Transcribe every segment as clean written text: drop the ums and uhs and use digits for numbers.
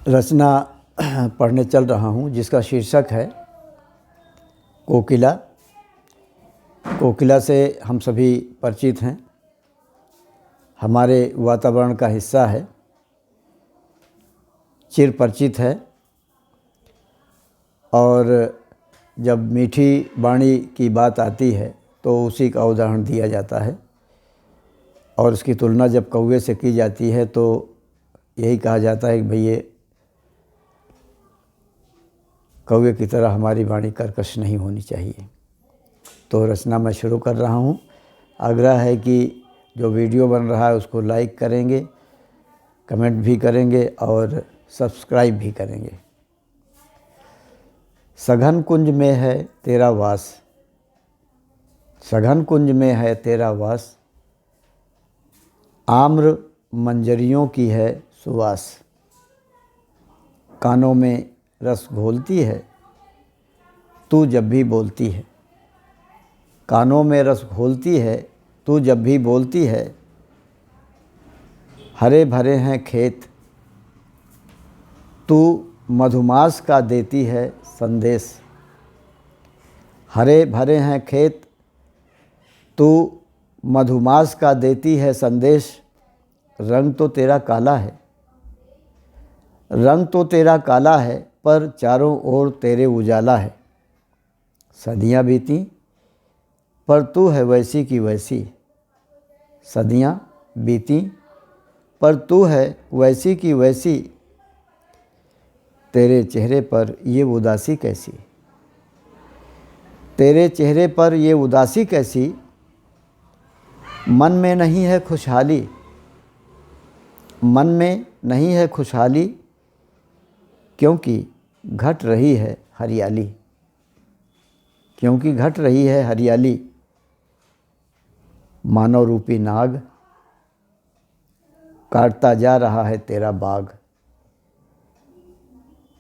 रचना पढ़ने चल रहा हूँ जिसका शीर्षक है कोकिला। कोकिला से हम सभी परिचित हैं, हमारे वातावरण का हिस्सा है, चिर परिचित है और जब मीठी वाणी की बात आती है तो उसी का उदाहरण दिया जाता है और उसकी तुलना जब कौवे से की जाती है तो यही कहा जाता है कि भाई ये कौवे की तरह हमारी वाणी कर्कश नहीं होनी चाहिए। तो रचना मैं शुरू कर रहा हूँ। आग्रह है कि जो वीडियो बन रहा है उसको लाइक करेंगे, कमेंट भी करेंगे और सब्सक्राइब भी करेंगे। सघन कुंज में है तेरा वास, सघन कुंज में है तेरा वास, आम्र मंजरियों की है सुवास। कानों में रस घोलती है तू जब भी बोलती है, कानों में रस घोलती है तू जब भी बोलती है। हरे भरे हैं खेत तू मधुमास का देती है संदेश। हरे भरे हैं खेत तू मधुमास का देती है संदेश। रंग तो तेरा काला है, रंग तो तेरा काला है, पर चारों ओर तेरे उजाला है। सदियाँ बीती पर तू है वैसी की वैसी, सदियाँ बीती पर तू है वैसी की वैसी। तेरे चेहरे पर ये उदासी कैसी, तेरे चेहरे पर ये उदासी कैसी। मन में नहीं है खुशहाली, मन में नहीं है खुशहाली, क्योंकि घट रही है हरियाली, क्योंकि घट रही है हरियाली। मानव रूपी नाग काटता जा रहा है तेरा बाग,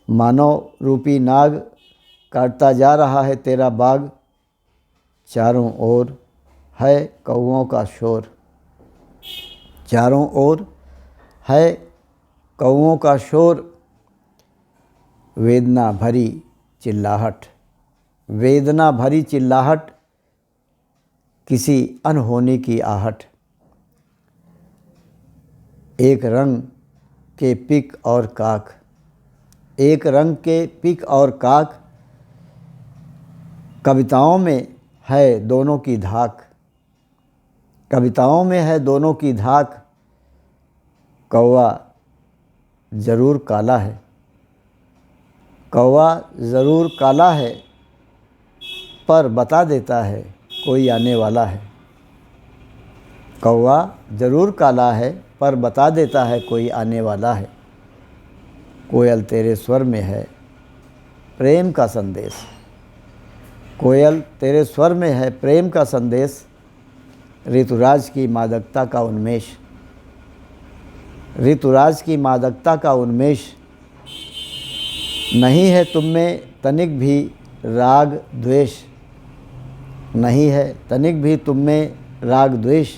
मानव रूपी नाग काटता जा रहा है तेरा बाग। चारों ओर है कौवों का शोर, चारों ओर है कौवों का शोर। वेदना भरी चिल्लाहट, वेदना भरी चिल्लाहट, किसी अनहोनी की आहट। एक रंग के पिक और काक, एक रंग के पिक और काक। कविताओं में है दोनों की धाक, कविताओं में है दोनों की धाक। कौवा ज़रूर काला है, कौवा ज़रूर काला है, पर बता देता है कोई आने वाला है। कौवा ज़रूर काला है पर बता देता है कोई आने वाला है। कोयल तेरे स्वर में है प्रेम का संदेश, कोयल तेरे स्वर में है प्रेम का संदेश। ऋतुराज की मादकता का उन्मेष, ऋतुराज की मादकता का उन्मेष। नहीं है तुम में तनिक भी राग द्वेष, नहीं है तनिक भी तुम में राग द्वेष।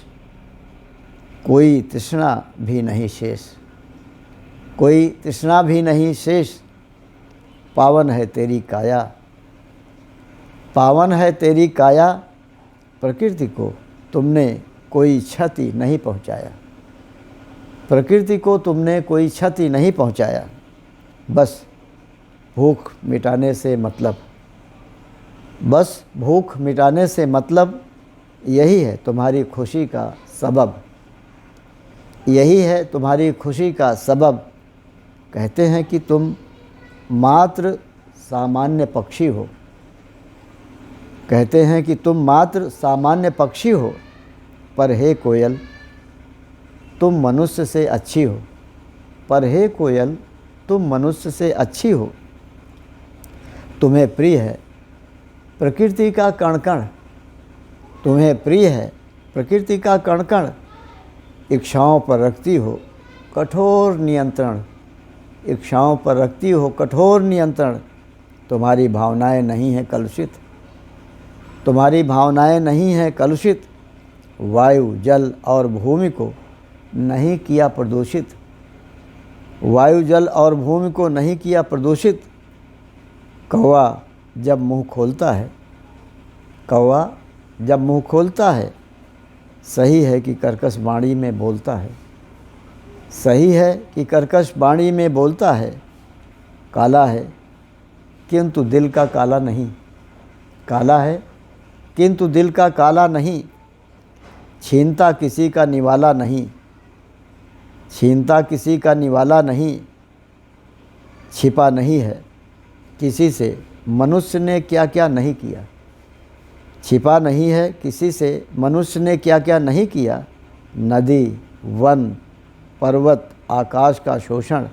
कोई तृष्णा भी नहीं शेष, कोई तृष्णा भी नहीं शेष। पावन है तेरी काया, पावन है तेरी काया। प्रकृति को तुमने कोई क्षति नहीं पहुंचाया, प्रकृति को तुमने कोई क्षति नहीं पहुंचाया। बस भूख मिटाने से मतलब, बस भूख मिटाने से मतलब। यही है तुम्हारी खुशी का सबब, यही है तुम्हारी खुशी का सबब। कहते हैं कि तुम मात्र सामान्य पक्षी हो, कहते हैं कि तुम मात्र सामान्य पक्षी हो, पर हे कोयल तुम मनुष्य से अच्छी हो, पर हे कोयल तुम मनुष्य से अच्छी हो। तुम्हें प्रिय है प्रकृति का कण कण, तुम्हें प्रिय है प्रकृति का कण कण। इच्छाओं पर रखती हो कठोर नियंत्रण, इच्छाओं पर रखती हो कठोर नियंत्रण। तुम्हारी भावनाएं नहीं हैं कलुषित, तुम्हारी भावनाएं नहीं हैं कलुषित। वायु जल और भूमि को नहीं किया प्रदूषित, वायु जल और भूमि को नहीं किया प्रदूषित। कौवा जब मुंह खोलता है, कौवा जब मुंह खोलता है, सही है कि कर्कश वाणी में बोलता है। सही है कि कर्कश वाणी में बोलता है। काला है किंतु दिल का काला नहीं। काला है किंतु दिल का काला नहीं। छीनता किसी का निवाला नहीं। छीनता किसी का निवाला नहीं। छिपा नहीं है किसी से मनुष्य ने क्या क्या नहीं किया। छिपा नहीं है किसी से मनुष्य ने क्या क्या नहीं किया। नदी, वन, पर्वत, आकाश का शोषण।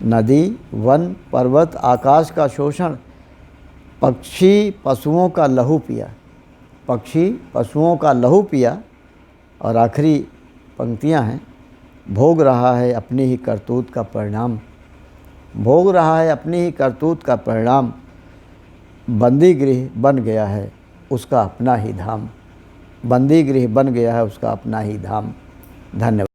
नदी, वन, पर्वत, आकाश का शोषण। पक्षी पशुओं का लहू पिया। पक्षी पशुओं का लहू पिया। और आखिरी पंक्तियां हैं, भोग रहा है अपनी ही करतूत का परिणाम। भोग रहा है अपनी ही करतूत का परिणाम। बंदी गृह बन गया है उसका अपना ही धाम। बंदी गृह बन गया है उसका अपना ही धाम। धन्यवाद।